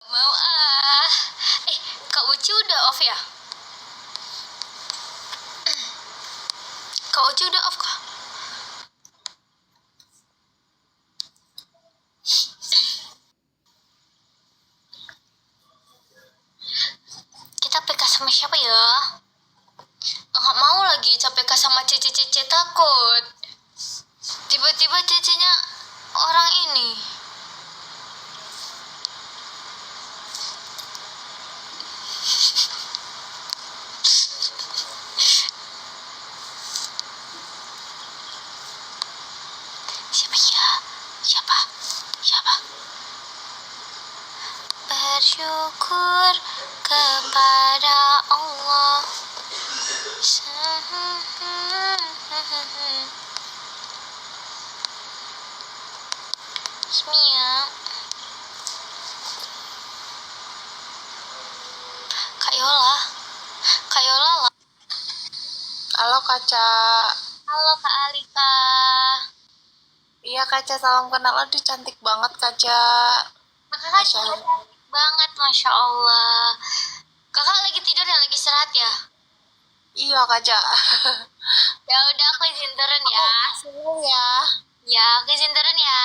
Mau ah. Kak Uci udah off ya? Kak Uci udah off kok. Kita PK sama siapa ya? Nggak mau lagi PK sama Cece takut. Tiba-tiba Cecenya orang ini. Siapa ya? Siapa? Bersyukur kepada Allah. Bismillah. Kak Yola lah. Halo Kaca. Halo Kak Alika. Iya Kaca, salam kenal. Aduh cantik banget Kaca. Makasih banget, Masya Allah. Kakak lagi tidur ya, lagi istirahat ya? Iya Kaca. Ya udah, aku izin turun ya. Seru ya. Ya, aku izin turun ya.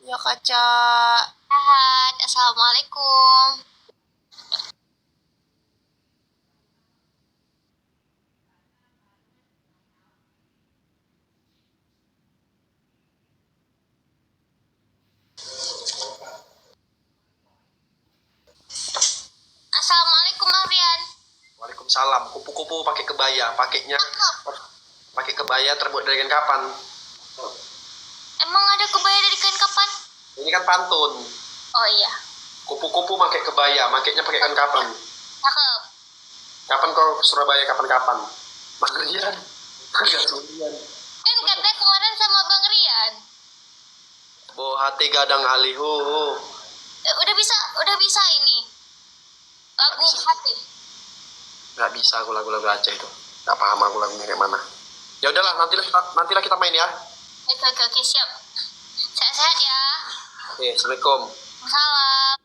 Iya Kaca. Sehat. Assalamualaikum. Assalamualaikum Bang Rian. Waalaikumsalam. Kupu-kupu pakai kebaya, pakai kebaya terbuat dari kain kapan? Emang ada kebaya dari kain kapan? Ini kan pantun. Oh iya. Kupu-kupu pakai kebaya, makainya pakai kain kapan? Cakep. Kapan kau ke Surabaya, kapan-kapan? Bang Rian. Agak sulian. Kan katanya kemarin sama Bang Rian. Bo hati gadang alihu. Udah bisa ini. Lagu Nggak bisa. hati. Gak bisa aku lagu-lagu Aceh itu. Gak paham aku lagunya kayak mana. Ya udahlah, nantilah kita main ya. Oke, siap. Sehat-sehat ya. Oke, assalamualaikum. Salam.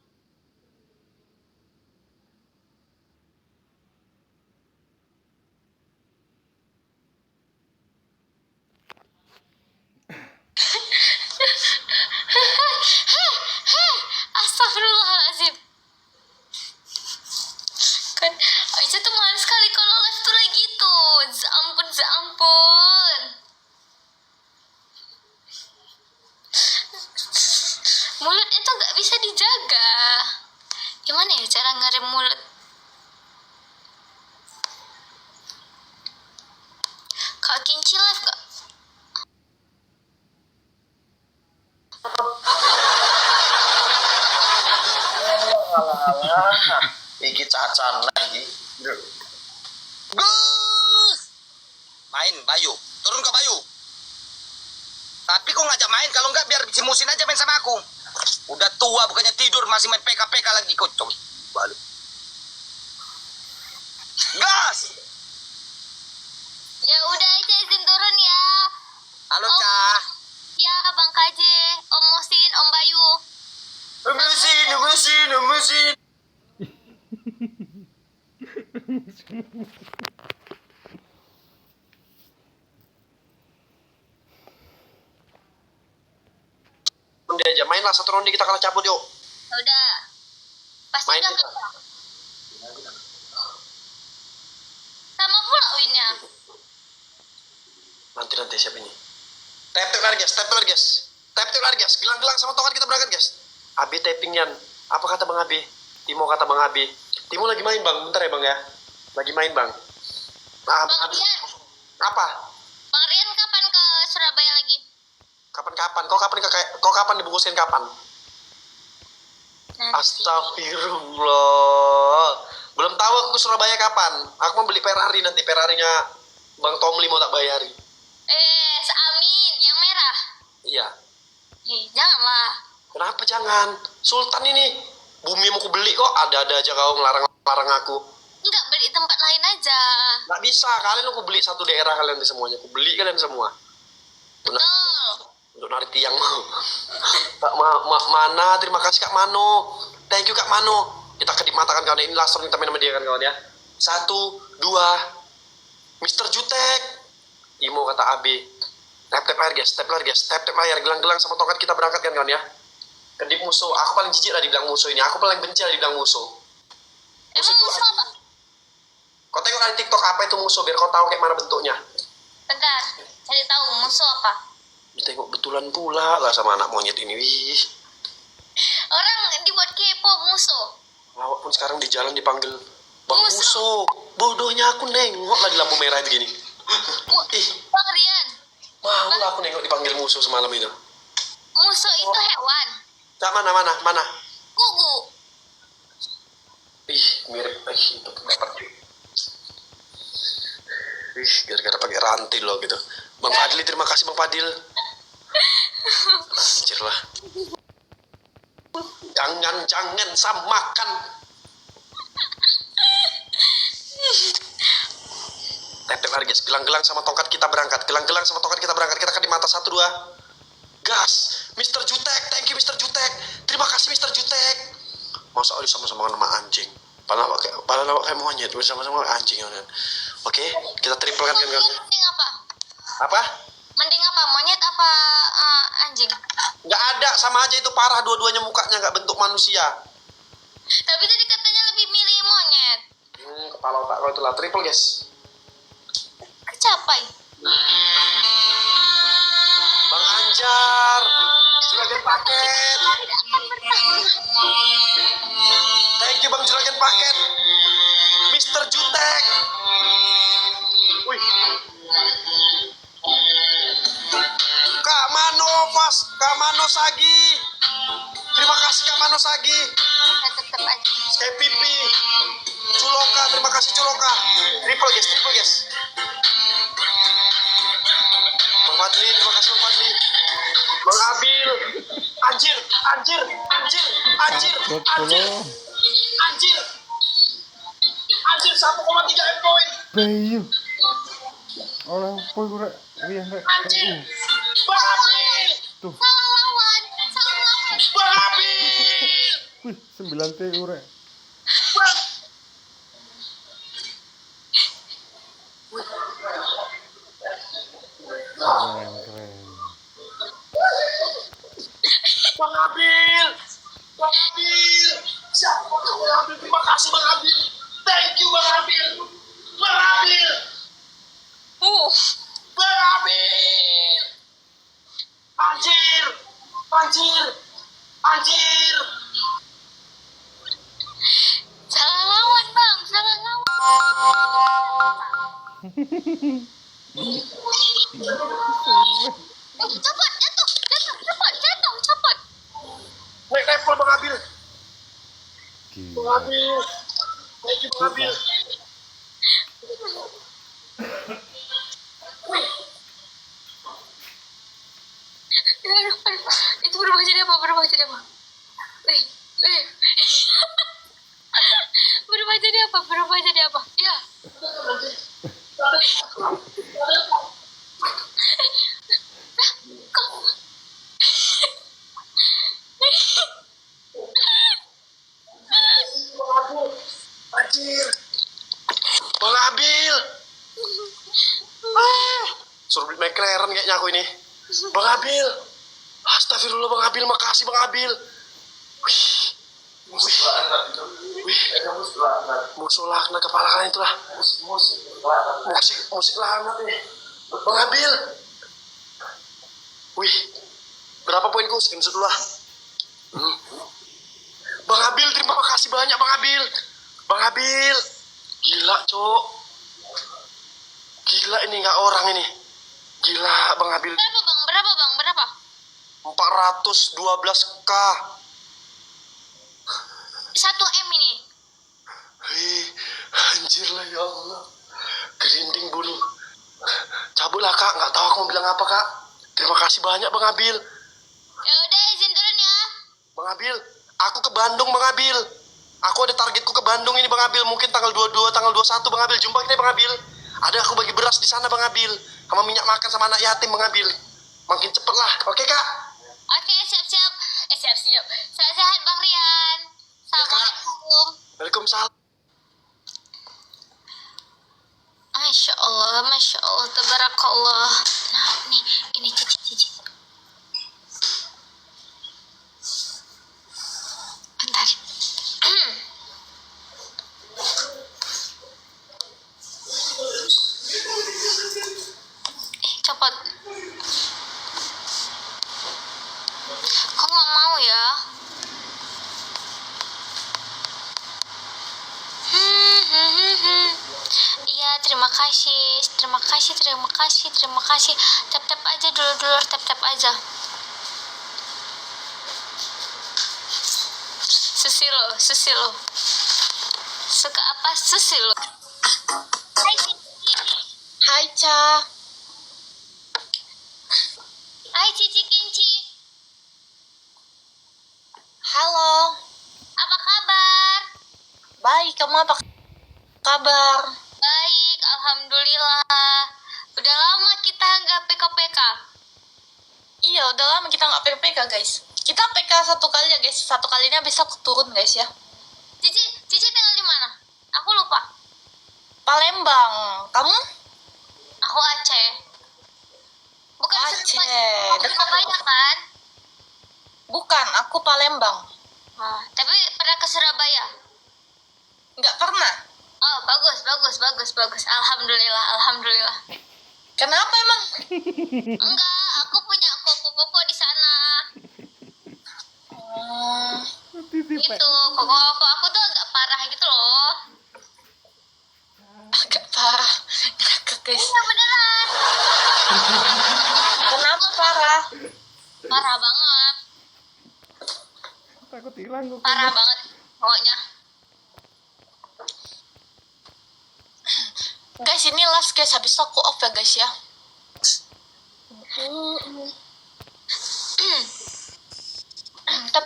Astagfirullahaladzim. Kan Aisyah tuh malas sekali kalau live tuh lagi gitu. Ampun. Mulut itu gak bisa dijaga. Gimana ya cara ngerem mulut? Kak Kinci live gak? Iki cacan lagi. Gus! Main, Bayu. Turun ke Bayu. Tapi kok ngajak main, kalau enggak biar si Musin aja main sama aku. Udah tua bukannya tidur, masih main PK-PK lagi. Kocok. Balik. Gas! Ya udah aja izin turun ya. Halo, Om. Cah. Ya Bang KJ, Om Musin, Om Bayu. Musin. Udah aja, mainlah satu ronde kita kalah cabut yuk. Ya udah. Pasti Main udah kita. sama pula winnya. Nanti siapa ini? Tap lari guys. Gelang sama tongkat kita berangkat guys. Abi tappingan. Apa kata Bang Abi? Timo kata Bang Abi. Timo lagi main Bang, bentar ya Bang ya. Lagi main Bang. Nah, Bang Abi. Rian, Apa? Bang Rian kapan ke Surabaya lagi? Kapan? Kau kapan dibungkusin kapan? Nanti. Astagfirullah. Belum tahu aku ke Surabaya kapan. Aku mau beli Ferrari nanti, Ferrarinya Bang Tomli mau tak bayari. Amin, yang merah. Iya. Janganlah. Kenapa jangan? Sultan ini bumi mau aku beli kok, ada aja kau ngelarang aku. Enggak, beli tempat lain aja. Nggak bisa, kalian aku beli satu daerah kalian di semuanya. Aku beli kalian semua. Betul. Untuk narik tiang mau. Kak mana? Terima kasih Kak Mano. Thank you Kak Mano. Kita kedip mata kan kawan. Ini last round kita main sama dia kan kawan ya. 1, 2. Mr. Jutek. Imo kata AB. Tap layar guys, tap layar, gelang-gelang sama tongkat kita berangkat kan kawan ya. Kedip musuh, aku paling jijik lah dibilang musuh ini. Aku paling benci lah dibilang musuh. Emang musuh apa? Kau tengok dari TikTok apa itu musuh biar kau tahu kayak mana bentuknya. Bentar, cari tahu musuh apa. Tengok betulan pula lah sama anak monyet ini. Wih. Orang dibuat kepo musuh. Lawak pun sekarang di jalan dipanggil Bang Musuh. Bodohnya aku nengok lah di lampu merah itu gini. Ih, Bang Rian, mau lah aku nengok dipanggil musuh semalam itu. musuh itu hewan. Nah, mana? Gugu. Ih, mirip. Itu dapat. Ih, gara-gara pakai rantai loh gitu. Bang Fadli, terima kasih Bang Fadil. Anjir lah. Jangan samakan. Tep guys, gelang-gelang sama tongkat kita berangkat. Kita kan di mata 1, 2. Gas, Mr. Jutek, thank you Mr. Jutek. Terima kasih Mr. Jutek. Masa Ali sama-sama nama anjing. Padahal kayak monyet, sama-sama anjing kan. Oke, kita triple kan. Mending apa? Apa? Mending apa? Monyet apa anjing? Nggak ada, sama aja itu parah dua-duanya mukanya nggak bentuk manusia. Tapi tadi katanya lebih milih monyet. Kepala otak kau itulah triple guys. Kecapai. Bang Anjar, juragan paket. Thank you Bang juragan paket. Mr. Jutek. Wih. Kak Mano Sagi. Terima kasih Kak Mano Sagi. Tetep aja. Pipi. Culoka, terima kasih Culoka. Triple guys. Bang Fadli, terima kasih Bang Fadli. Bang Abil. Anjir. Anjir 1,3 M point. Bayu. Orang pun kurang riang rek. Anjir. Bang Abil. Salah lawan. Bang Abil. Wih, 9 TU rek. Bang. Keren. Bang Abil. Siapa Bang Abil? Terima kasih Bang Abil. Thank you Bang Abil. Bang Abil. Anjir. Salah lawan, Bang. Salah lawan. Cepat, jatuh. Cepat. Naik level Bang Abil. Bang Gila. Abil. Thank you Bang Abil. Aduh. Itu berubah jadi apa? Wih. Berubah jadi apa? Ya. Anjir. Bang Abil. Suruh beli McLaren kayaknya aku ini. Bang Abil. Astagfirullah Bang Abil, makasih Bang Abil. Wih. Musuh laknat kepala kalian itulah. Musik laknat ini. Bang Abil. Wih. Berapa poinku? Screenshot dulu lah. Bang Abil, terima kasih banyak Bang Abil. Bang Abil. Gila, Cok. Gila ini nggak orang ini. Gila Bang Abil. Berapa, Bang? 412k. 1 M ini. Hei, anjir lah ya Allah. Gerinding bulu. Cabutlah Kak, nggak tahu aku mau bilang apa Kak. Terima kasih banyak Bang Abil. Ya udah, izin turun ya. Bang Abil, aku ke Bandung Bang Abil. Aku ada targetku ke Bandung ini Bang Abil. Mungkin tanggal 22, tanggal 21 Bang Abil. Jumpa kita Bang Abil. Ada aku bagi beras di sana Bang Abil. Sama minyak makan sama anak yatim Bang Abil. Makin cepet lah, oke Kak? Oke, siap. Sehat-sehat Bang Rian. Waalaikumsalam. Masya Allah, tabarakallah. Nah, nih, ini cici. Bentar. Copot. Kok nggak mau ya? Iya, terima kasih. Tap aja dulu, tap aja. Susi lo. Suka apa susi lo? Hai, Ca. Hai Cici Kinci. Halo. Apa kabar? Baik, kamu apa kabar? Baik, alhamdulillah. Udah lama kita nggak PK. Iya, udah lama kita nggak PK, guys. Kita PK 1 kali ya, guys. 1 kalinya besok turun, guys, ya. Cici tinggal di mana? Aku lupa. Palembang. Kamu? Aku Aceh. Bukan Aceh. Surabaya kan? Bukan, aku Palembang. Tapi pernah ke Surabaya? Nggak pernah. Oh, bagus. Alhamdulillah. Kenapa emang? Enggak, aku punya koko di sana. Gitu, koko aku tuh agak parah gitu loh. Agak parah. Ngakak, guys. Iya beneran. Kenapa parah? Parah banget. Takut hilang kok. Parah banget pokoknya. Guys, ini last, guys. Habis itu aku off ya, guys, ya. Tap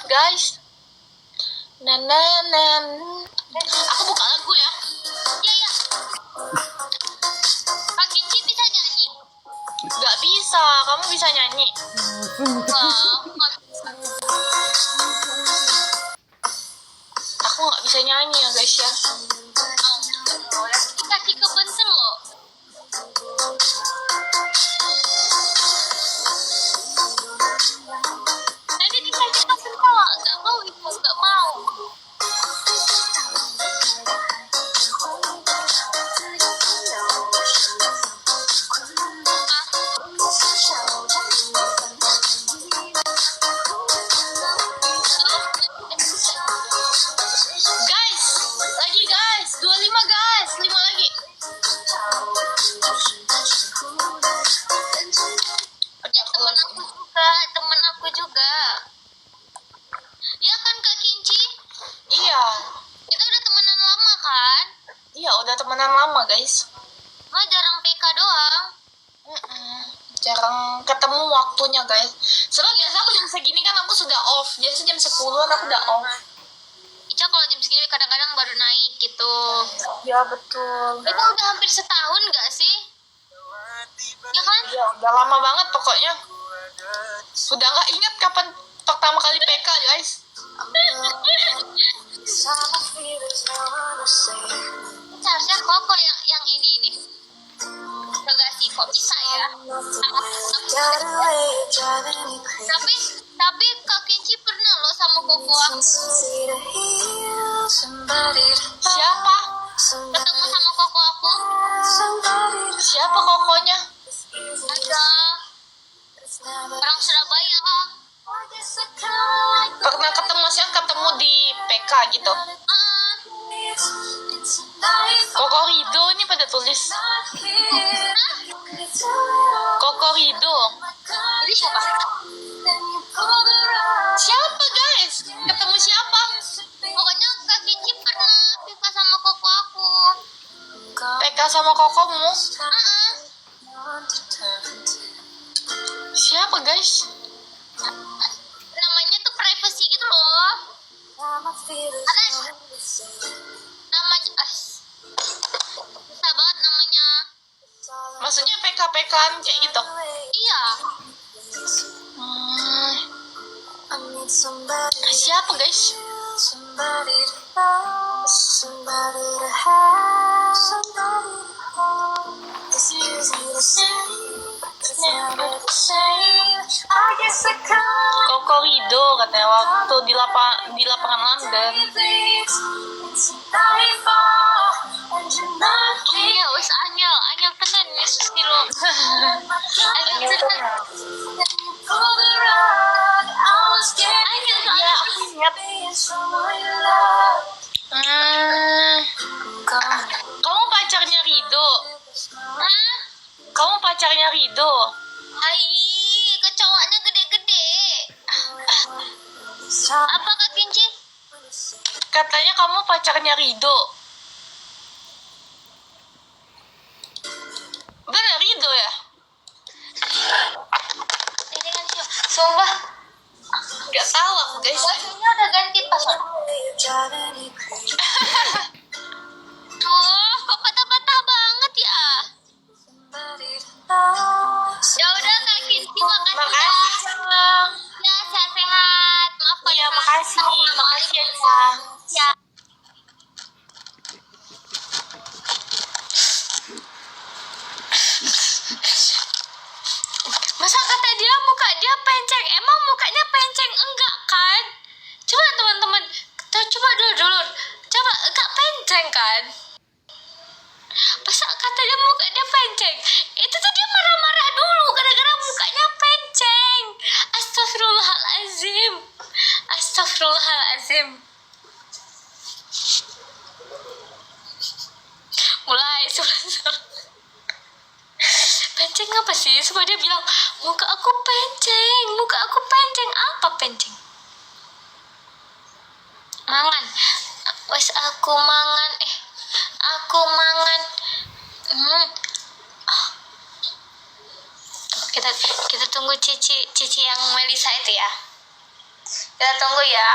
guys. Aku buka lagu ya. Iya. Kak Kinci bisa nyanyi? Nggak bisa, kamu bisa nyanyi. Wah, Aku nggak bisa nyanyi ya, guys, ya. dikasih ke Bentel loh. Nanti dikasih ke Bentel loh. Nggak mau. Guys, 25 guys, 5 lagi. Temen aku juga. Ya kan Kak Kinci? Iya, Kita udah temenan lama kan? udah temenan lama, guys. Mah jarang PK doang. Jarang ketemu waktunya, guys. Soalnya biasa aku jam segini kan aku sudah off. Biasa jam 10-an aku udah off. Ica kalau jam segini kadang-kadang baru naik gitu. Ya, betul. Itu udah hampir setahun gak sih? Ya kan? Ya, udah lama banget pokoknya. Sudah nggak ingat kapan pertama kali PK, guys. Seharusnya Koko yang ini nih. Interogasi kok bisa ya? Tapi Kak Kinci pernah loh sama Koko aku Siapa? ketemu sama Koko aku. Siapa kokonya? Ada orang Surabaya. Pernah ketemu, maksudnya ketemu di PK gitu. Koko Rido ini pada tulis. Koko Rido. Ini siapa? Siapa, guys? Ketemu siapa? Pokoknya Kak Kinci pernah PK sama Koko aku. PK sama kokomu. Siapa, guys? Namanya tuh privacy gitu loh. Ada namanya susah banget namanya. Maksudnya PK-PKan kayak gitu. Iya. Siapa, guys? Koko Rido katanya waktu di lapangan London. Iya, wes anyel tenan wes kilo. Anyel tenan. Anyel tuh Iya, aku ingat. Kamu pacarnya Rido? Hah? Kamu pacarnya Rido? Hai, kecoaknya gede-gede. Apa Kak Kinci? Katanya kamu pacarnya Rido. Bener Rido ya? Ini kan siapa? Sumpah, Gak tahu aku guys. bajunya udah ganti pas. Tuh, kok patah-patah banget ya? Ya udah Kak Kinci, makasih. Makasih Cang. Ya, sehat-sehat. Maaf kalau Iya salah. makasih ya Cang. Ya. Masa kata dia muka dia penceng? Emang mukanya penceng? Enggak kan? Coba teman-teman, coba dulu. Coba enggak penceng kan? Masa kata dia muka dia penceng? Itu tuh dia marah-marah dulu gara-gara mukanya penceng. Astagfirullahalazim. Astagfirullahalazim. Mulai penceng apa sih? Coba dia bilang muka aku penceng. Apa penceng? Mangan. Wes aku mangan. Aku mangan. Kita tunggu Cici yang Melisa itu ya. Kita tunggu ya.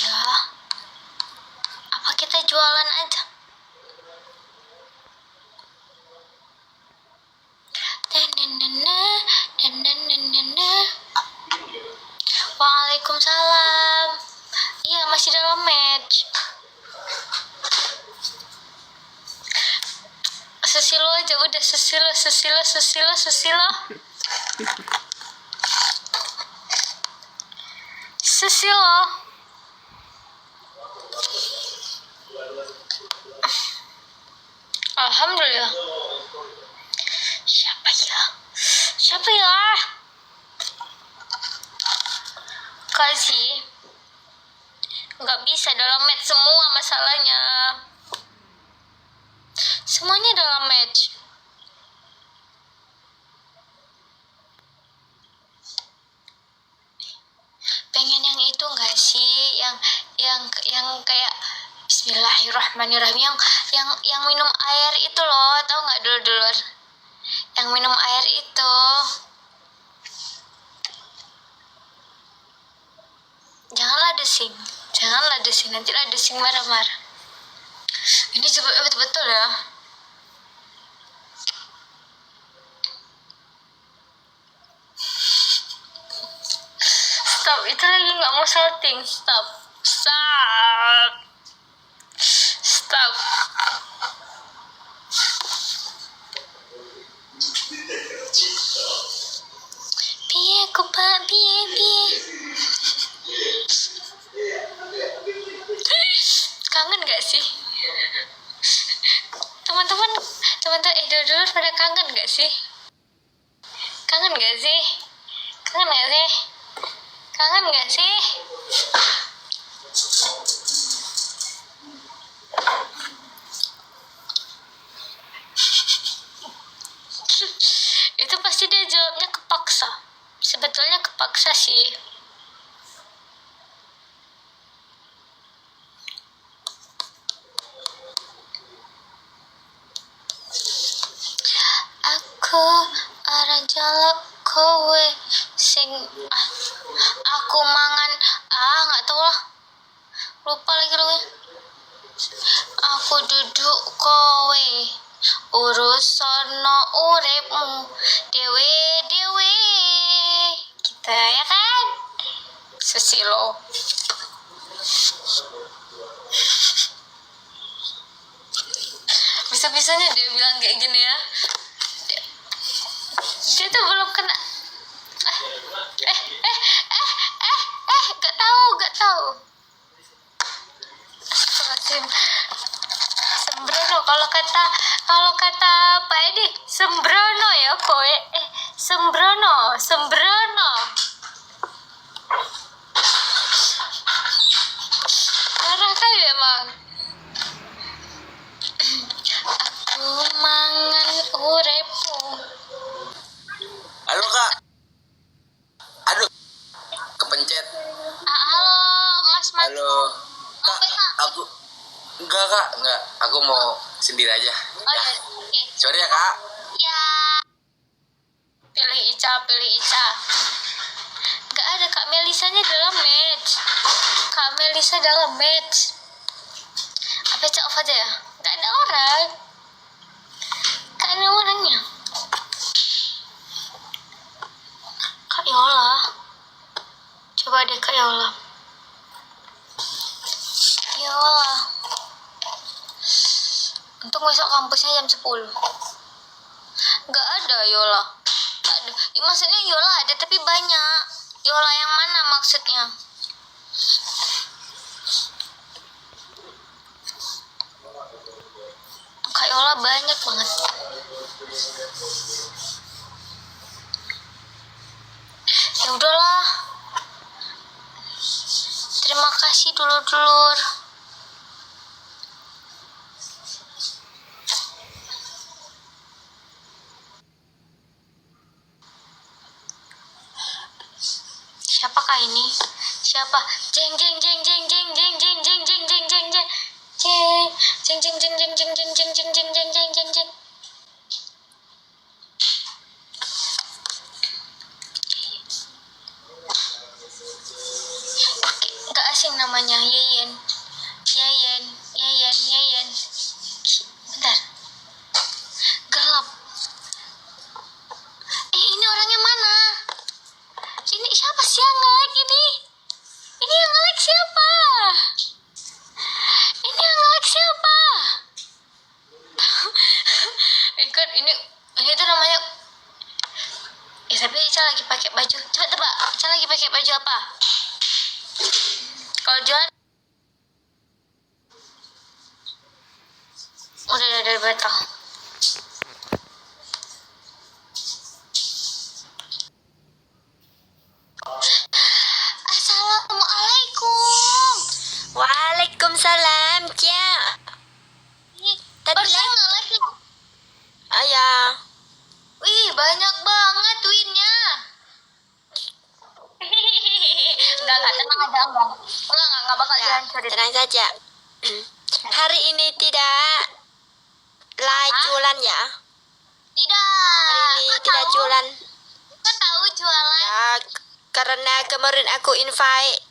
Ya. Apa kita jualan aja? Waalaikumsalam. Iya, masih dalam match. Sesilo aja udah, sesilo. Sesilo. Alhamdulillah. Siapa ya? Kasih. Nggak bisa dalam match semua masalahnya. Semuanya dalam match. Pengen yang itu nggak sih? Yang kayak Bismillahirrahmanirrahim, yang minum air itu loh, tahu nggak dulur? Yang minum air itu. Janganlah desing, nanti lah desing marah-marah. Ini coba betul-betul ya. Stop, itu lagi nggak mau shouting. Stop. Piye ku pak, piye. Kangen gak sih? Teman-teman, dulu pada kangen gak sih? Kangen gak sih? Itu pasti dia jawabnya kepaksa. Sebetulnya kepaksa sih. Aku arah jalak kowe sing aku mangan nggak tahu lah, lupa lagi loh. Aku duduk kowe urus sono uripmu dewe sih lo. Bisa-bisanya dia bilang kayak gini ya. Dia tuh belum kena. Gak tahu. Astagfirullahaladzim. Sembrono kalau kata Pak Edi, sembrono ya boy. Sembrono. Parah kali emang. Aku mangan urepmu. Halo kak. Aduh, kepencet. Halo Mas. Halo. Kak, aku enggak. Aku mau sendiri aja. Oh ya, oke. Sorry ya kak. Ya. Pilih Ica. Gak ada Kak Melisanya dalam match. Kak Melisa dalam match. Apa cek off aja ya? Gak ada orang. Gak ada orangnya. Kak Yola. Coba deh Kak Yola. Yola. Untung besok kampusnya jam 10. Gak ada Yola. Gak ada. Maksudnya Yola ada tapi banyak. Yola yang mana maksudnya? Kak Yola banyak banget. Ya udahlah. Terima kasih dulur-dulur. Siapakah ini? Siapa? Jeng. Gak asing namanya. Yeyen. Bentar. Gelap. Ini orangnya mana? Ini siapa sih yang nge-like ini? Ini yang nge-like siapa? Ini tuh namanya. Tapi Ica lagi pakai baju. Coba tebak, Ica lagi pakai baju apa? Kalau jualan udah batal. Assalamualaikum. Waalaikumsalam, Cia. Tadi Barusan nge-like ya? Ayah. Wih, banyak banget winnya. Enggak, tenang aja, enggak bakal Ya, dihancurin. tenang saja. Hari ini tidak jualan ya. Tidak. Hari ini Kok tidak tahu? jualan. Kok tahu jualan? Ya, karena kemarin aku invite.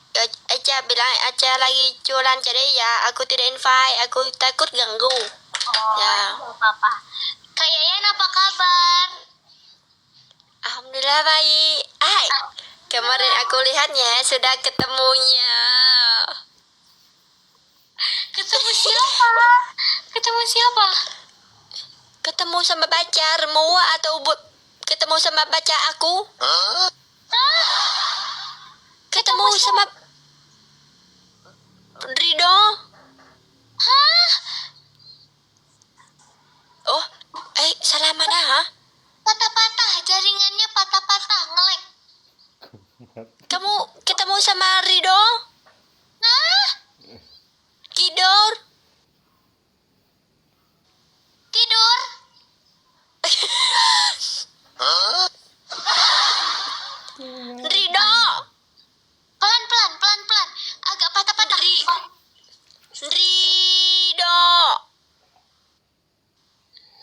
Aja bilang Aja lagi jualan, jadi ya aku tidak invite. Aku takut ganggu. Oh, Ya. tidak apa-apa. Kak Yayan apa kabar? Alhamdulillah baik. Kemarin aku lihatnya sudah ketemunya. Ketemu siapa? Ketemu sama pacarmu atau ketemu sama pacar aku? Hah? Ketemu sama Rido. Hah? Oh, salah mana ha? Patah-patah, jaringannya patah-patah, nge-lag. Kamu ketemu sama Rido? Nah, Kidor? tidur. Rido? Pelan-pelan. Agak patah-patah. Rido?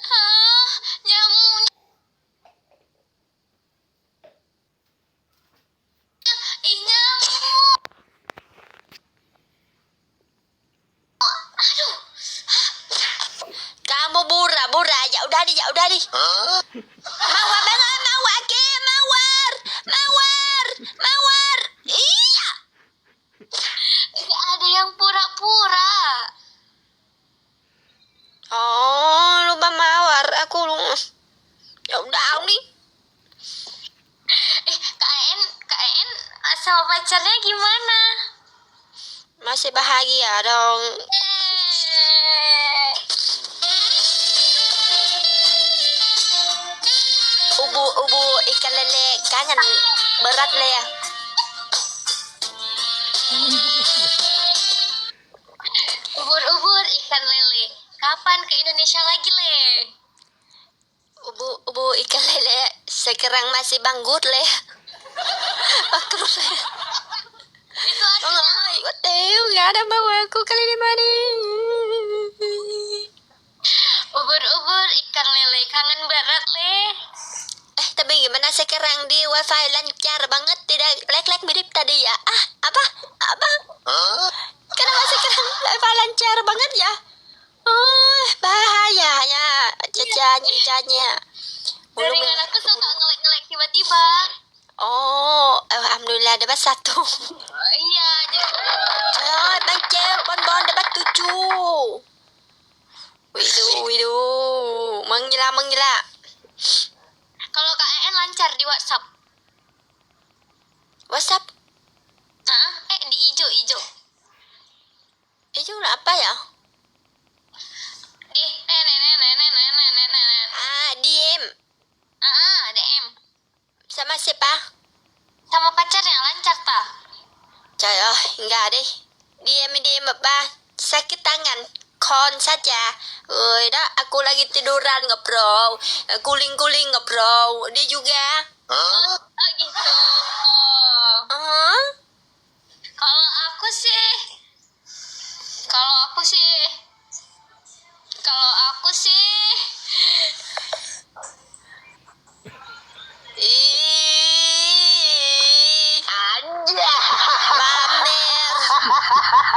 Hah? Nyamuk. Nyamuk. Aduh. Kamu bura-bura, ya udah di. Mawar. Iya. pacarnya gimana? Masih bahagia dong. Ubu ikan lele kangen berat le ya. Ubur-ubur ikan lele. Kapan ke Indonesia lagi, Le? Ubu ikan lele sekarang masih banggut le. Bakru le. Itu artinya Ôi, có tiêu gà đã bao aku kali di mana? ubur-ubur ikan lele. Kangen berat, Le. Tapi gimana sekarang di wifi lancar banget, tidak lag-lag mirip tadi ya? Apa? Kenapa sekarang wifi lancar banget ya? Bahayanya cacanya. Jaringan aku suka ngelek-ngelek tiba-tiba. Alhamdulillah dapat 1. Iya, jadi Bang Cel, bon dapat 7. Widu, menggila. kalau KN lancar di WhatsApp. WhatsApp? Di ijo. Itu apa ya? Di nenek. DM. DM. Sama siapa? Sama pacarnya lancar tah? Trời ơi, enggak deh. DM apa? Sakit tangan. Kon saja. Dah, aku lagi tiduran ngobrol. Guling-guling ngobrol. Dia juga. Oh gitu. Kalau aku sih Aja.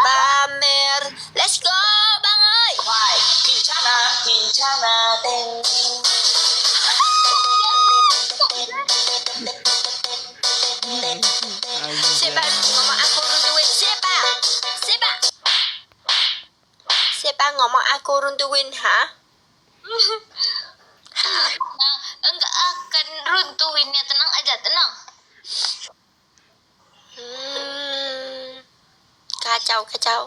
Bamer. Let's go, Bang ơi. Why? Kincana, teng. Siapa ngomong aku runtuhin? Siapa ngomong aku runtuhin, ha? enggak akan runtuhinnya, tenang aja, tenang. Kacau. Bang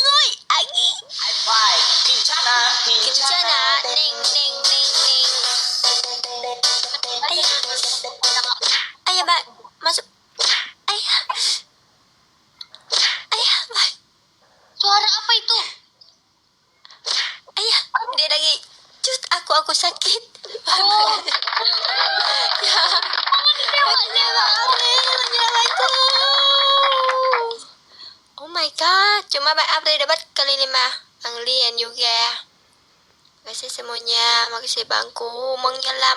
ơi, Agi. Why? Kincana, Neng. Ayah, Bang. Masuk. Ayah, Bang. Suara apa itu? Ayah, dia lagi cut aku sakit. Ya. Oh my god, cuma Bang April dapat kali 5. Bang Lian juga. Makasih semuanya, makasih bangku. Mengyala.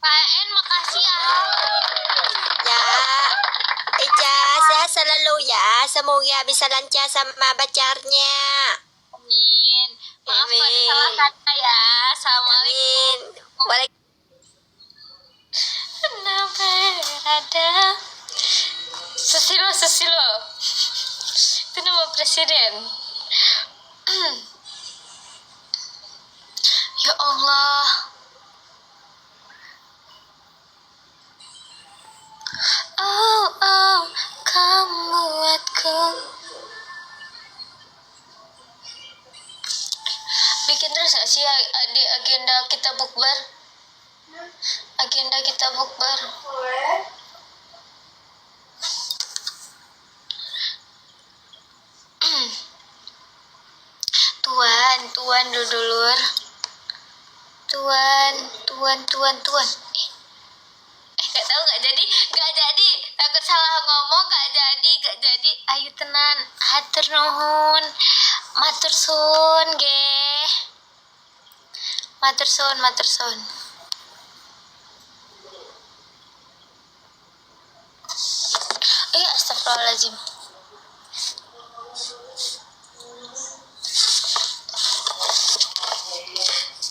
PN makasih ya. Ya, Eja sehat selalu ya. Semoga bisa lancar sama pacarnya. Amin. Maaf kalau ada salah kata ya. Assalamualaikum. Amin. Kenapa ada Susilo itu nama presiden. Ya Allah, oh kamu buatku. Bikin terus gak sih agenda kita bukber? Tuan dulur. Tuan. Gak tahu gak jadi. Takut salah ngomong gak jadi. Ayo tenan, hatur nuhun. Matur sun, ge. Matur sun. Astagfirullahaladzim.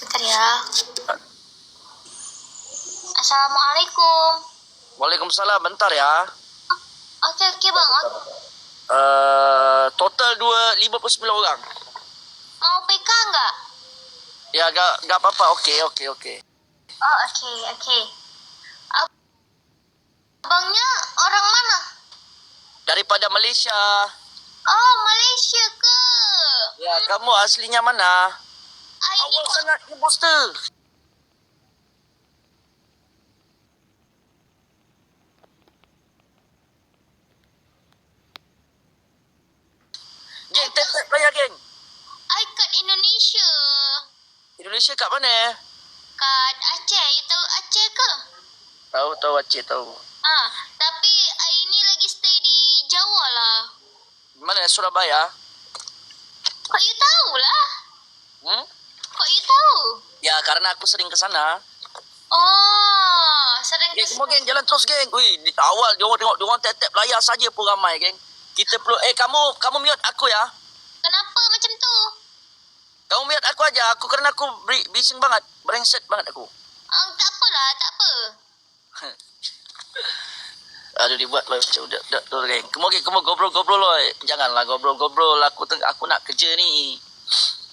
Bentar ya. Assalamualaikum. Waalaikumsalam, bentar ya. Oke bang. Total 59 orang. Mau PK nggak? Ya, gak apa-apa. Oke. Oh oke. Abangnya orang mana? Daripada Malaysia. Oh, Malaysia ke? Ya, kamu aslinya mana? Ini Awal sangat imposter. Geng, tap raya geng. I kat Indonesia. Indonesia kat mana? Kat Aceh. You tahu Aceh ke? Tahu Aceh tahu. Tapi I ni lagi stay di Jawa lah. Mana Surabaya? Kok you tahu lah? Hmm? Kok you tahu? Ya, karena aku sering ke sana. Oh, sering Geng, ke semua geng jalan terus geng. Wih, di awal dia orang tengok dia orang tap layar saja pun ramai geng. Kita perlu kamu mute aku ya. Kenapa macam tu? Kamu mute aku aja. Aku kerana aku bising banget. Brengsek banget aku. Tak apalah, tak apa. Aduh dibuat lah macam dah geng. Kamu gobrol lah. Janganlah gobrol. Aku nak kerja ni.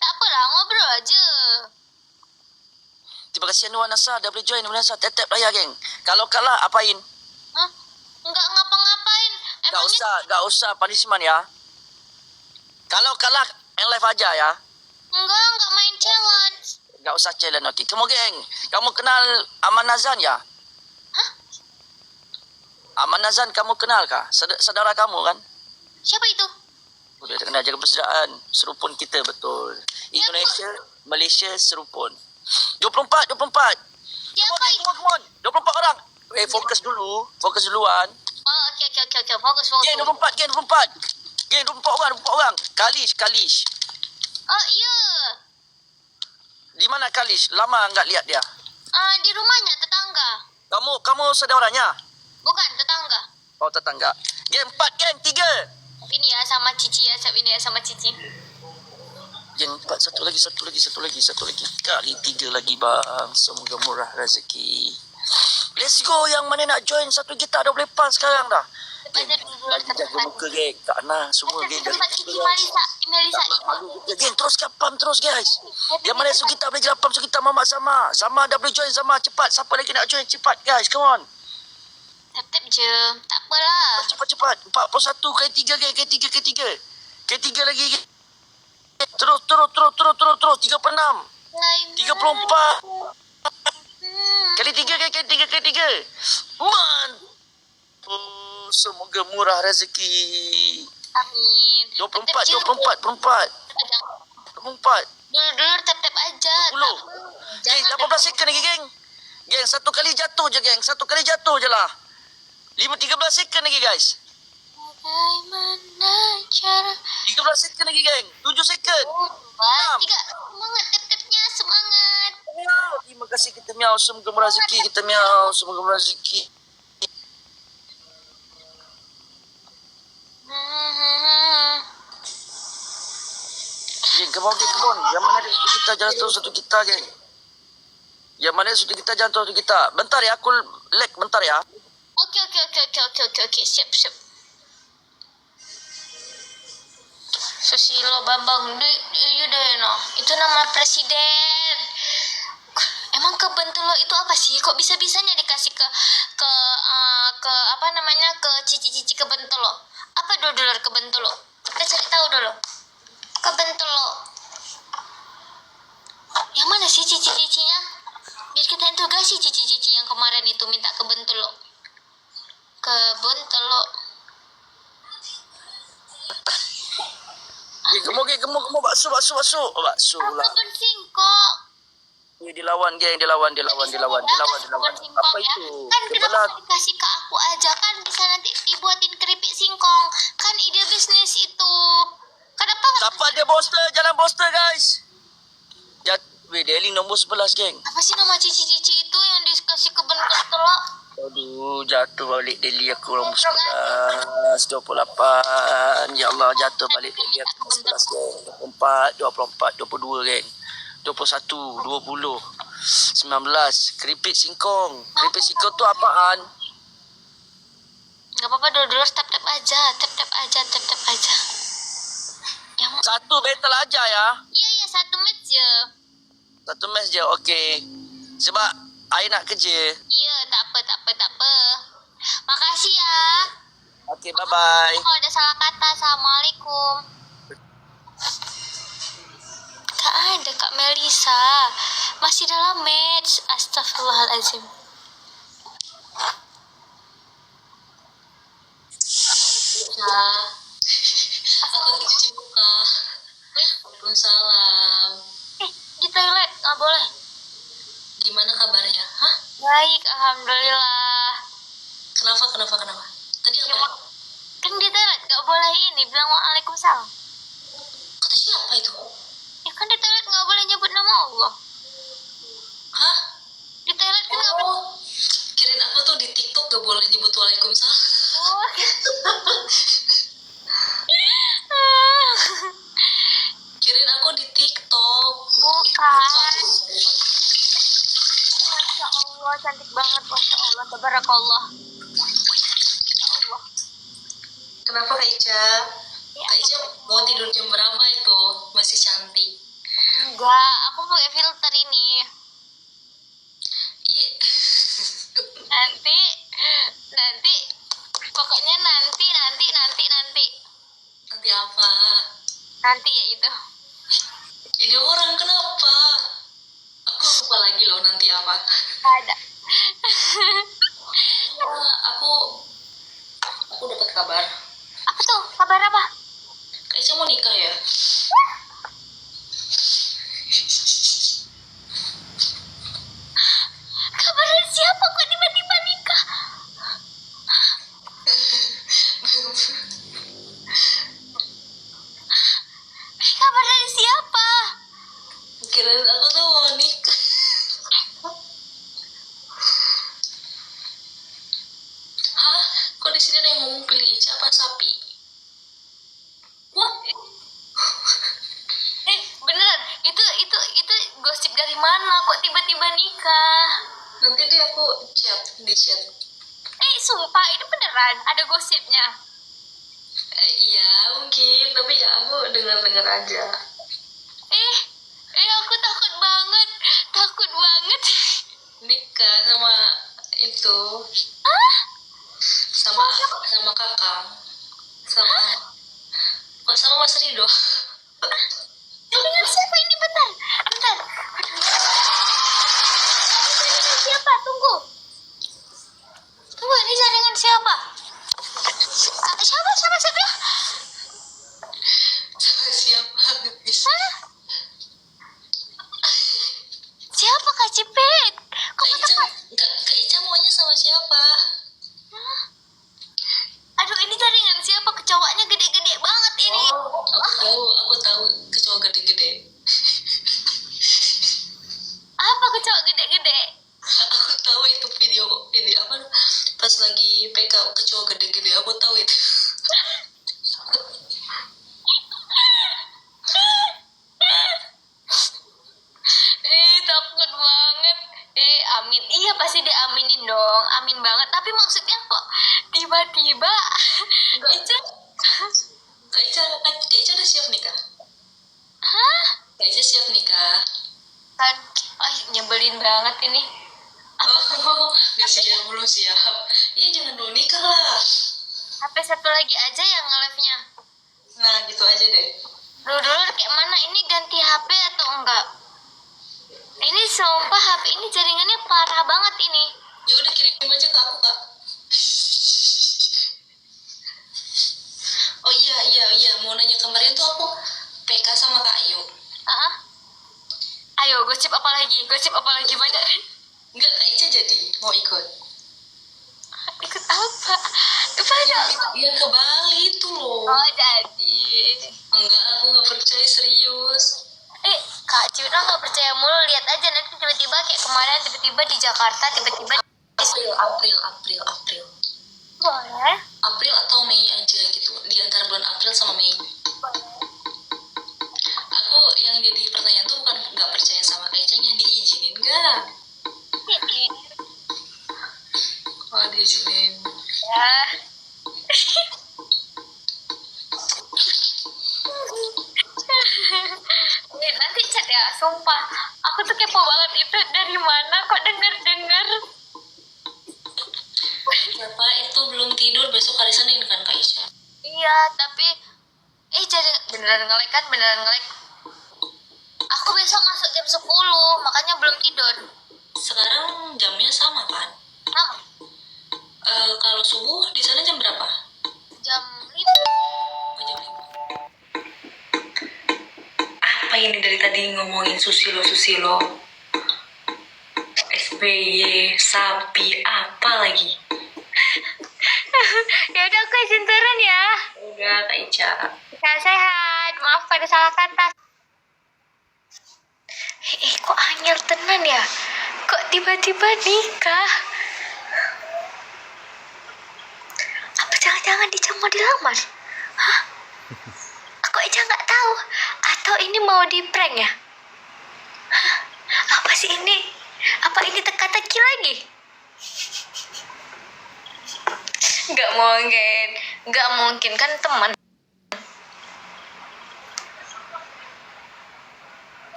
Tak apalah, ngobrol aja. Terima kasih Anwar Nasar dah boleh join Nasa. Tap layar geng. Kalau kalah apain? Enggak ngapa-ngapain. Gak usah punishment ya. Kalau kalah end live aja ya. Enggak main challenge. Gak usah challenge nanti. Kamu geng. Kamu kenal Aman Nazan ya? Aman Nazan kamu kenal kah? Saudara kamu kan? Siapa itu? Udah kena jaga persaudaraan. Serupun kita betul. Indonesia, Malaysia serupun. 24. Siapa itu? Come on. 24 orang. Fokus duluan. Oh, okey. Fokus. Geng 24. Geng 24 orang. Kalish. Oh, ya. Di mana Kalish? Lama enggak lihat dia. Di rumahnya, tetangga. Kamu saudaranya? Bukan, tetangga. Oh, tetangga. Geng 4, geng 3. Ini ya sama Cici ya, ini ya sama Cici. Geng 4, satu lagi. Kali 3 lagi bang. Semoga murah rezeki. Let's go. Yang mana nak join satu kita dah boleh pas sekarang dah. Geng, lagi jaga muka geng. Tak nak semua geng. Tempat Cici Melisa ikut. Geng, teruskan pam terus guys. Yang mana su kita boleh jalan pam su kita Mamat Zama dah boleh join Zama. Cepat. Siapa lagi nak join? Cepat guys. Come on. Tap je. Tak apalah. Cepat. 41 kali 3 geng. Kali 3 lagi. Terus. 36. 34. Kali 3. Semoga murah rezeki. Amin. 24. Dulu tap aja. 20. Geng, 18 second lagi geng. Geng, satu kali jatuh je lah. 13 second lagi guys. Bagaimana cara 13 second lagi geng. 7 second. 3. Semangat tap-tapnya, semangat. Terima kasih kita miau. Semoga murah rezeki kita miau. Semoga murah rezeki. Geng, come on. Yang mana ada kita jalan terus satu kita geng. Bentar ya, aku lag bentar ya. Okey. Siap. Susilo Bambang Yudhoyono. Itu nama presiden. Emang Kebentelo itu apa sih? Kok bisa-bisanya dikasih ke apa namanya? Ke cici-cici Kebentelo. Apa dulu Kebentelo? Kita cari tahu dulu. Kebentelo. Yang mana sih cici-cicinya? Biar kita interogasi cici-cici yang kemarin itu minta Kebentelo. Gemuk bakso lah. Kebun singkong. Dilawan apa Ya. itu? Kan kenapa dikasih ke aku aja, kan bisa nanti dibuatin keripik singkong. Kan ide bisnis itu. Kenapa Siapa dia jalan poster guys. Daily nombor 11 geng. apa sih nama cici-cici itu yang dikasih ke telok? Aduh, jatuh balik daily aku nombor 11, 28. Ya Allah, jatuh balik daily aku nombor 11 geng. 24, 22 geng. 21, 20, 19. Keripik singkong tu apaan? Gak apa-apa, dulu tap aja. Yang Satu battle aja ya. iya 1 match je. Satu match je, okey. Sebab I nak kerja. Iya, tak apa. Makasih ya. Oke, bye-bye. Kalau ada salah kata, assalamualaikum. Gak ada Kak Melisa, masih dalam match. Astagfirullahaladzim. Ya, aku lagi cuci muka. Waalaikumsalam. Di toilet nggak boleh. Gimana kabarnya? Hah? Baik, alhamdulillah. Kenapa? Tadi apa? Kan di toilet nggak boleh ini, bilang waalaikumsalam. Kata siapa itu? Ya kan di toilet nggak boleh nyebut nama Allah. Hah? Di toilet kan nggak boleh. Oh, kirain aku tuh di TikTok gak boleh nyebut waalaikumsalam. Oh. Kirain aku di TikTok. Bukan. Sorry. Masya Allah, cantik banget. Masya Allah, tabarakallah. Ya Allah. Kenapa Kak Ica? Ya, Kak Ica mau tidur jam berapa itu? Masih cantik. enggak, aku pakai filter ini. Iya. Nanti, pokoknya nanti. Nanti apa? Nanti ya itu. Ini orang kenapa? Aku lupa lagi loh nanti apa. Ada. Wah, aku dapat kabar. Apa tuh? Kabar apa? Kak Ica mau nikah ya? Kabar dari siapa kok tiba-tiba nikah? Kabar dari siapa? Kirain aku tuh mau nikah. Hah? Kok di sini ada yang ngomong pilih Ica apa sapi? Wah, Beneran? Itu gosip dari mana? Kok tiba-tiba nikah? nanti deh aku di chat. Sumpah, ini beneran ada gosipnya. Iya mungkin, tapi ya aku dengar aja. Aku takut banget. Nikah sama itu, sama kakak, sama Mas Rido. Dengan siapa ini? Bentar. Jaringan siapa? Tunggu, ini jaringan siapa? Siapa? Sama siapa guys? Siapa Kak Cipet? Kak Ica maunya sama siapa? Aduh, ini jaringan siapa? Kecoaknya gede-gede banget ini. Aku tahu kecoa gede-gede. Apa kecoak gede-gede? Aku tahu itu video apa pas lagi PK kecoa gede-gede, aku tahu itu. Takut banget. Amin. Iya, pasti diaminin dong. Amin banget. Tapi maksudnya kok tiba-tiba Ica. Kak Ica udah siap nikah? Hah? Kak Ica siap nikah? Kan, nyebelin banget ini. Oh, gak siap, belum siap. Iya, jangan dulu nikah lah. HP satu lagi aja yang nge-live-nya. Nah, gitu aja deh. Dulu kayak mana, ini ganti HP atau enggak? Ini sumpah HP ini jaringannya parah banget ini. Ya udah kirim aja ke aku, Kak. Oh iya, mau nanya kemarin tuh aku PK sama Kak Ayu. Ayo, gosip apa lagi banyak. Enggak, Kak Ica jadi mau ikut. Ikut apa? Banyak. Yang ke Bali tuh loh. Oh, jadi. Enggak, aku nggak percaya, serius. Kak Cuna nggak percaya mulu. Lihat aja nanti tiba-tiba kayak kemarin, tiba-tiba di Jakarta, tiba-tiba April. boleh. April atau Mei aja gitu. Di antara bulan April sama Mei. Aku yang jadi pertanyaan tuh bukan nggak percaya sama Kak Ica-nya, diizinin nggak? Oh, diizinin. Ya. Nanti chat ya, sumpah. Aku tuh kepo banget, itu dari mana kok dengar. Siapa itu belum tidur beneran nge-lag kan, beneran nge-lag. Aku besok masuk jam 10, makanya belum tidur. Sekarang jamnya sama kan? Nah, Kalau subuh di sana jam berapa? jam 5. Oh, jam 5. Apa ini dari tadi ngomongin susilo SBY, sapi, apa lagi? Ya udah aku izin turun ya. Udah, Kak Ica. Sehat, maaf pada salah kata. Kok angel tenan ya? Kok tiba-tiba nikah? Apa jangan-jangan Ica mau dilamar? Hah? Aku Ica nggak tahu. Atau ini mau di prank ya? Hah? Apa sih ini? Apa ini teka-teki lagi? Nggak mungkin kan teman.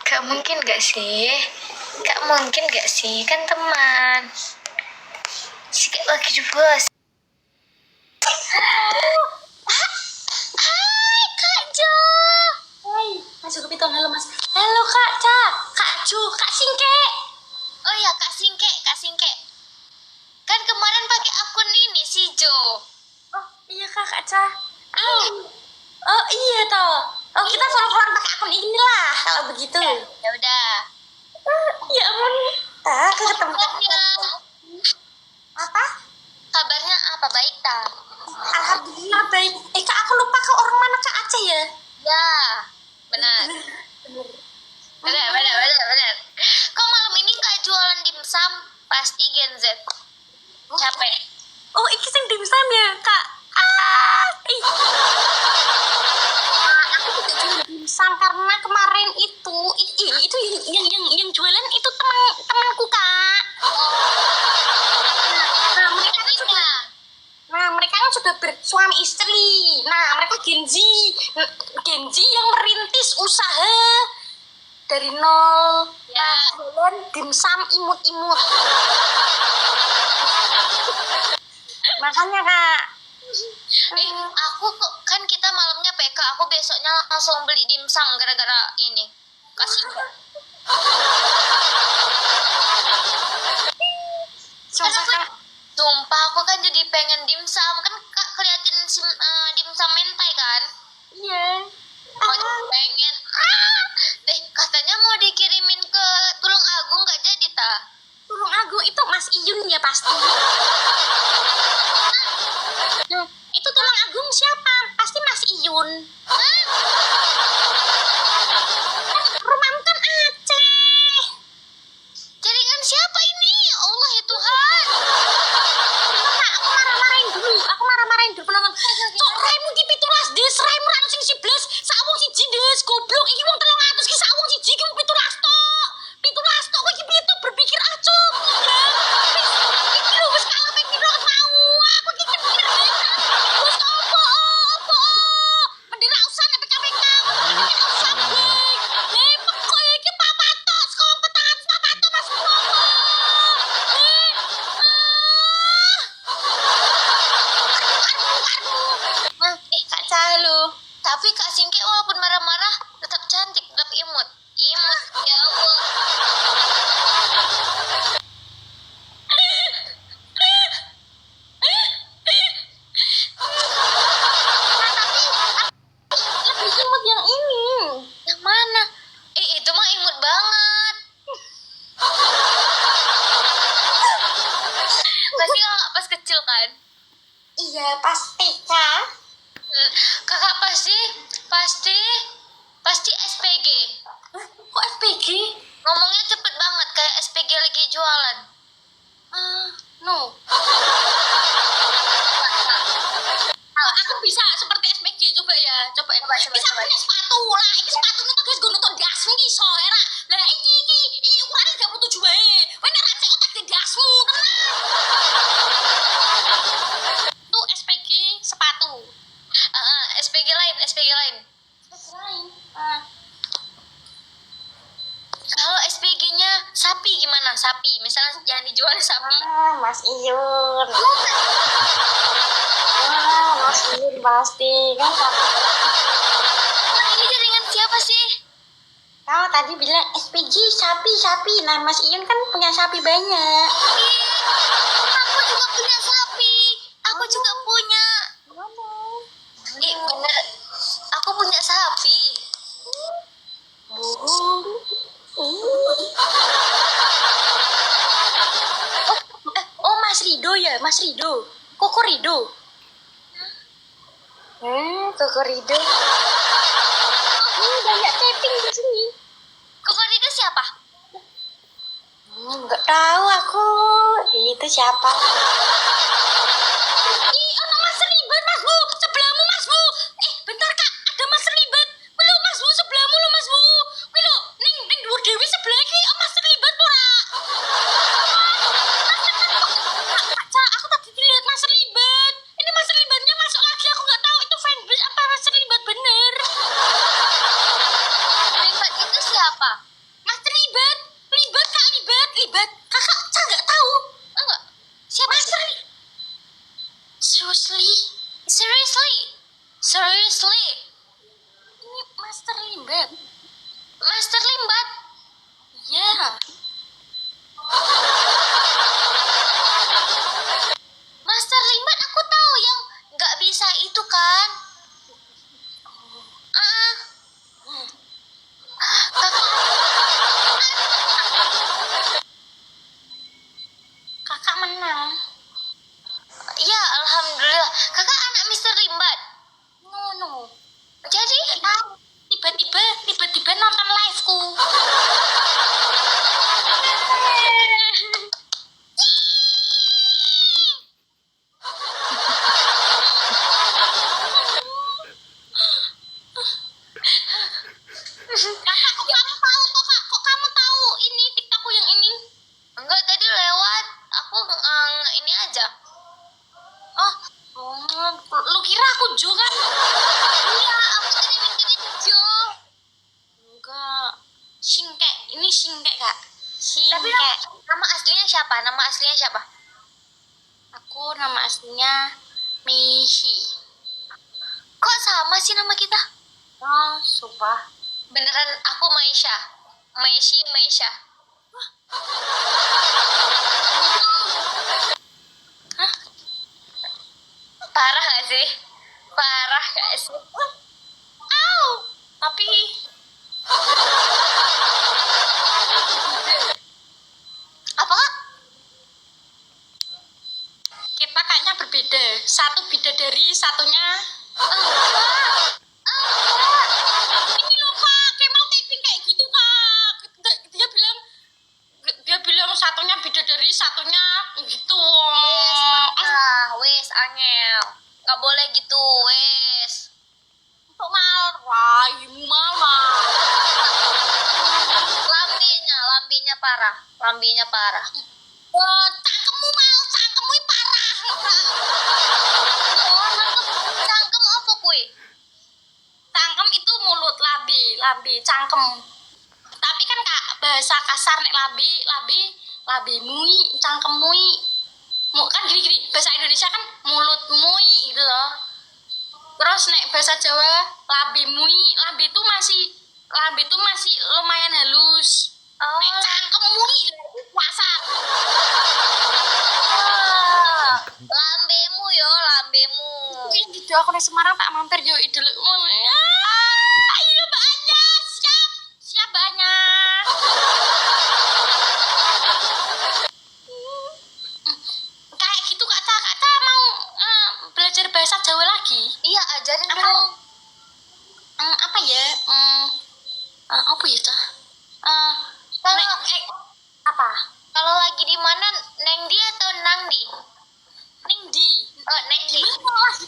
Gak mungkin gak sih? Kan teman. Sikit lagi di bos. Hai Kak Jo. Hai, masuk ke pitong. Halo, Mas. Halo Kak Ca. Kak Jo, Kak Singke. Oh ya Kak Singke. Kan kemarin pakai akun ini si Jo. Oh, iya Kak Ca. Oh, iya toh. Oh, kita follow-followan pakai akun inilah kalau begitu. Ya udah. Ya ampun. Aku ketemu. Kabarnya Apa? apa baik ta? Alhamdulillah baik. Kak, aku lupa ke orang mana Kak Aceh ya? Ya, benar. Benar. Kok malam ini nggak jualan dimsum? Pasti Gen Z. Capek. Oh, iki sing dimsum ya, Kak. Aku tidak jual dimsum karena kemarin itu yang jualan itu temanku, Kak. Mereka kan sudah bersuami istri. Nah, mereka Gen Z yang merintis usaha dari nol. Ya. Nah, jualan dimsum imut-imut. Makanya, Kak. Aku kok kan kita malamnya PK, aku besoknya langsung beli dimsum gara-gara ini. Kasih. Sumpah aku kan jadi pengen dimsum kan Kak keliatin dimsum mentai kan? Iya. Mau jadi pengen. Katanya mau dikirimin ke Tulung Agung nggak jadi ta? Tulung Agung itu Mas Iyun ya pasti. Itu Tulung Agung siapa? Pasti Mas Iyun. Rumahmu kan Aceh. Jaringan siapa ini? Ya Allah ya Tuhan. Aku marah-marahin dulu penonton. Cok raimu di pitulas des, raimu rano sing 11, sawung siji des, goblok iki wong 300 ki sawung siji ki wong 17 tok. 17 tok kowe iki piye tok berpikir acung. Iki lho wis kalah ping piro mau. Aku iki kepikir wis opo. Mendira usah nek PKPK. Usah gue. Kok iki papat tok, sekong petangan papat tok Mas Bowo. Kak Calu. Tapi Kak Singke walaupun marah-marah tetap cantik, tetap imut. Imut, ya Allah. Lebih imut yang ini. Yang mana? Itu mah imut banget. Pasti kakak pas kecil kan? Iya, pasti, Kak. Kakak pasti SPG. Kok FPG? Ngomongnya cepet banget kayak SPG lagi jualan. No. Aku bisa seperti SPG coba ya. Coba. Bisa punya sepatu lah. Ini sepatunya tuh guys gue nonton dasmu ki soera. Lah iki ukurannya 37 wae. Kowe nek ra cek otak di dasmu tenang. Tuh SPG sepatu. SPG lain. Kalau SPG-nya sapi gimana? Sapi, misalnya yang dijual sapi. Mas Iyun. Mas Iyun pasti kan. Kamu tadi bilang SPG sapi. Nah, Mas Ion kan punya sapi banyak. Aku juga punya sapi. Aku juga punya. Bener. Aku punya sapi. Oh, Mas Rido ya, Mas Rido. Koko Rido. Koko Rido. Banyak tapping di sini. Kokor itu siapa? Nggak tahu aku. Itu siapa? Ih, anak Mas Ribet, Mas Bu. Sebelahmu, Mas Bu. Bentar, Kak. Ada Mas Ribet. Wilo, Mas Bu, sebelahmu lo, Mas Bu. Wilo, ning dhuwur Dewi sebelah iki Mas Ribet ora? Kak, aku tadi lihat Mas Ribet. Ini Mas Ribetnya masuk lagi. Aku nggak tahu itu fanbase apa Mas Ribet bener. Ribet itu siapa? Mas Ribet, Kak Ribet. Kakak, saya nggak tahu. Enggak. Siapa? Mas Ribet. Seriously. Ini Master Ribet. Master Limbat. Ya. Master Limbat aku tahu yang nggak bisa itu kan. Kakak menang. Ya, alhamdulillah. Kakak anak Mister Limbat. No. Jadi, Tiba-tiba nonton live-ku. Kakak, kok kamu tahu toh, Kak? Kok kamu tahu ini TikTokku yang ini? enggak tadi lewat. Aku ini aja. Oh, lu kira aku Jo kan? Iya, aku tadi mikir itu Jo. Enggak. Ini Singke, Kak. Tapi Singke. nama aslinya siapa? Nama aslinya siapa? Aku nama aslinya Mishi. Kok sama sih nama kita? Oh, sumpah. Beneran aku Maisha. Maisha. Parah gak sih? Au! Tapi Apa kak? kita kayaknya berbeda. Satu bidadari, satunya ini loh, Kak. Kemal typing kayak gitu, Kak. Dia bilang satunya bidadari, satunya gitu. Wes angel. Gak boleh gitu, wes. Untuk marah, Lambinya parah. Cangkemmu parah. Cangkem apa kui? Cangkem itu mulut, labi, cangkem. Tapi kan Kak, bahasa kasar nek labimui, cangkemui. Kan gini, bahasa Indonesia kan mulutmui gitu loh. Terus nek bahasa Jawa labimui, labi itu masih lumayan halus. Oh, Nek cangkemui kasar. lambemu. Gitu aku nek Semarang tak mampir yo idul. Iya banyak, siap banyak. Kayak gitu Kak mau belajar bahasa Jawa lagi. Iya, ajarin Apa? dong. Apa ya? Apa ya Cak? Kalau Apa? kalau lagi di mana, Nengdi atau Nangdi? Ningdi. Nengdi.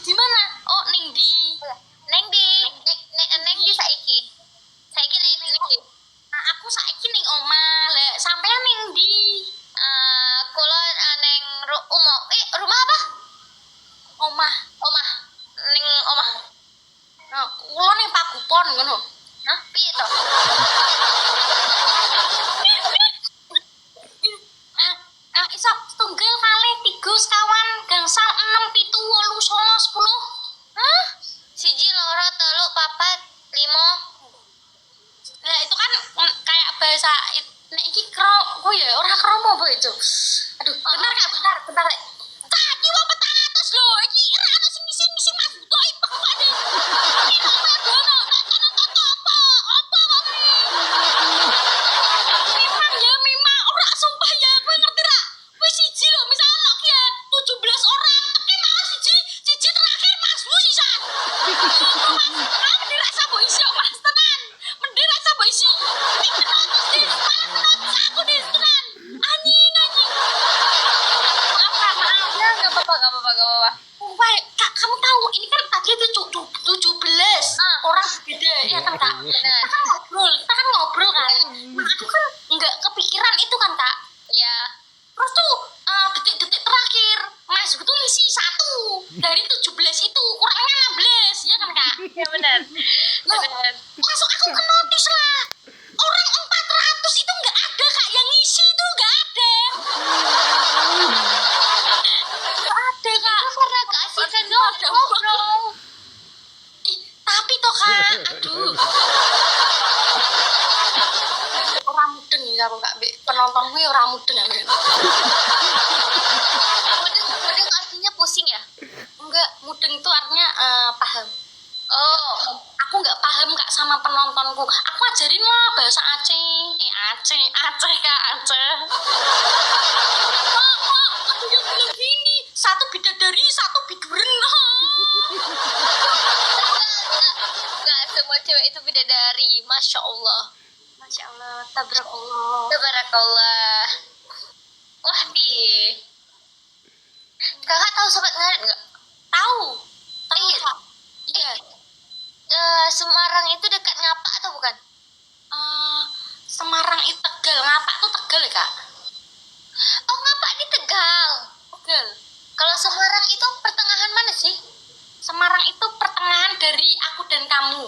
Di mana? Oh, Ningdi. Nengdi. Nengdi saiki. Saiki Nengdi. Nah, aku saiki ning omah. Lah, sampean Ningdi. Kula neng rumah apa? Omah. Neng omah. Nah, kula ning Pagupon ngono. Hah? Piye to? Iso tunggal kali 3 sekawan gangsal 6 7 8 9 10. Hah? 1 2 3 4 5. Nah, itu kan Aduh, bentar Kak, bentar. Kak, iki wong petang atas lho. Iki ora ono sing ngisi Mas Buto ipek kok deh. Iki kok madono, tak nonton apa? Apa kok kuwi? Memang ora sumpah ya, kowe ngerti ra? Wis siji lho, misal ono ki ya 17 orang, teke mau siji terakhir Mas Bu sisan. Mending ra sabo isi kok, Mas tenan. Mending ra sabo isi. Iki penonton sih, penonton aku nih tenan. Anjing. Maaf ya, nggak apa-apa. Wah, Kak, kamu tahu ini kan tadi itu 17 orang berbeda, ya kan Kak? Benar. Kita kan ngobrol kan. Nah, aku kan nggak kepikiran itu kan Kak. Ya, Terus tuh detik-detik terakhir Mas itu ngisi 1 dari 17 itu kurangnya 16, ya kan Kak? ya benar. Loh, Benar. langsung aku ke notice lah. Orang 400 itu nggak ada Kak, yang ngisi itu nggak ada. Nggak ada Kak. Itu karena keasikan ngobrol. Ih, tapi toh Kak, aduh. Orang mudeng ya aku Kak, penonton gue orang mudeng ya. Mudeng artinya pusing ya? Enggak, mudeng itu artinya paham. Oh, Aku nggak paham Kak sama penontonku. Aku ajarin lah bahasa Aceh. Aceh Kak, Aceh. Aku yang bilang gini, satu bidadari, satu biduren. nggak semua cewek itu bidadari. Masya Allah. Masya Allah, tabarakallah. Tabarakallah. Wah, Kakak tahu Sobat Ngarit nggak? Tahu? Iya. Kak. Iya. Semarang itu dekat Ngapak atau bukan? Semarang itu Tegal, Ngapak tuh Tegal ya Kak? Oh, Ngapak di Tegal. Tegal. Kalau Semarang itu pertengahan mana sih? Semarang itu pertengahan dari aku dan kamu.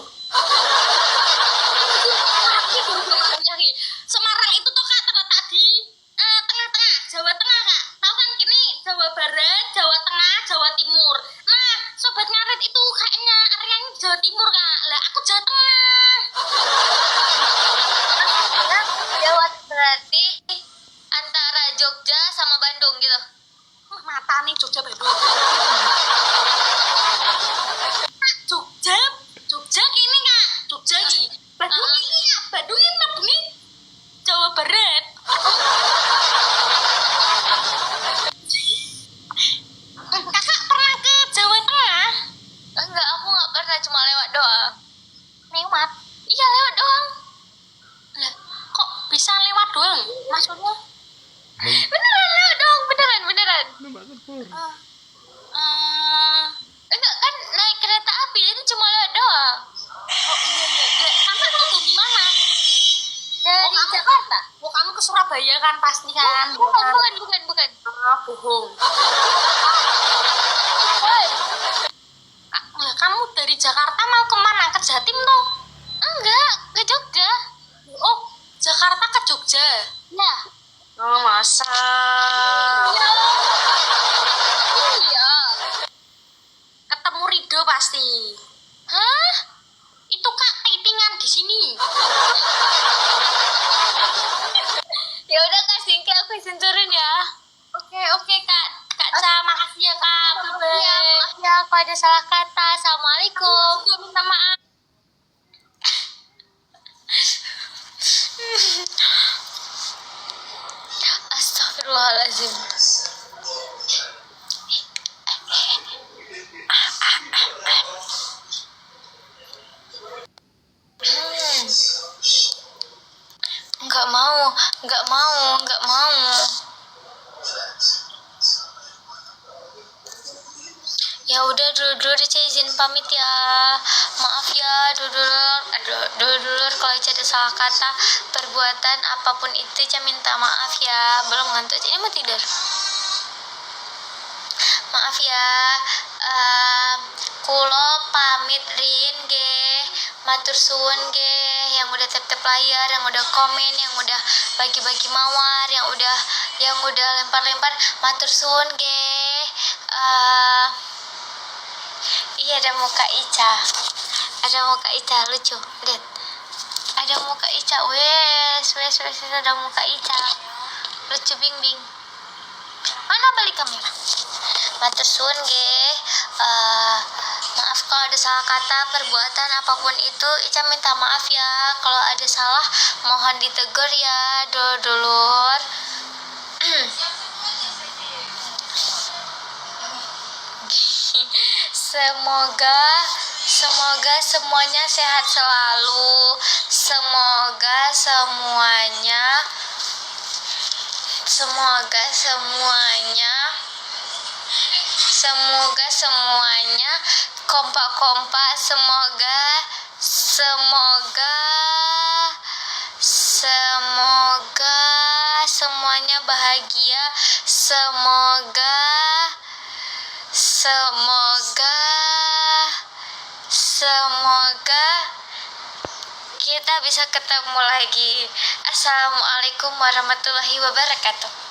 Semarang itu tuh Kak terletak di tengah-tengah, Jawa Tengah Kak. Tahu kan gini, Jawa Barat, Jawa Tengah, Jawa Timur. Nah, Sobat Ngarit itu kayaknya areanya Jawa Timur Kak. Lah, aku Jawa Tengah. Jawa berarti antara Jogja sama Bandung gitu. Mata nih Jogja Bandung. Kak, Jogja gini Kak. Jogja gini. Bandung ini ya, Bandung ini Jawa Barat. Kakak pernah ke Jawa Tengah? Enggak, aku nggak pernah, cuma lewat doang. Lewat? Iya, lewat doang. Lah, kok bisa lewat doang? Maksudnya? Beneran lewat doang, beneran. Nampak sepur. Enggak kan naik kereta api itu cuma lewat doang. Oh iya. Kakak tuh dari mana? Dari kamu- Jakarta. Oh, kamu ke Surabaya kan pasti kan? Bukan. Ah, bohong. Kamu dari Jakarta mau kemana? Ke Jatim tuh? Enggak, ke Jogja. Oh, Jakarta ke Jogja. Nah, Oh, masa? iya. Ketemu Rido pasti. Hah? Itu Kak tapingan di sini. Ya udah Kak Singki, aku izin turun ya. Oke Kak. Kak Ca, makasih ya Kak. Iya, Bye-bye. maaf ya aku ada salah kata. Assalamualaikum. Juga minta maaf. Astagfirullahaladzim. Nggak mau. Ya udah dulur Ica izin pamit ya. Maaf ya dulur kalau Ica ada salah kata, perbuatan apapun itu Ica minta maaf ya. Belum ngantuk, ini mau tidur. Maaf ya. Kulo pamit rin ge. Matur suwun ge yang udah tap-tap layar, yang udah komen, yang udah bagi-bagi mawar, yang udah lempar-lempar. Matur suwun ge. Iya, ada muka Ica lucu, lihat. Ada muka Ica, wes ada muka Ica lucu, bing. balik kamera. Matur suwun nggih. Maaf kalau ada salah kata, perbuatan apapun itu. Ica minta maaf ya. Kalau ada salah mohon ditegur ya, dulur. Semoga semuanya sehat selalu. Semoga semuanya kompak-kompak. Semoga semuanya bahagia. Semoga kita bisa ketemu lagi. Assalamualaikum warahmatullahi wabarakatuh.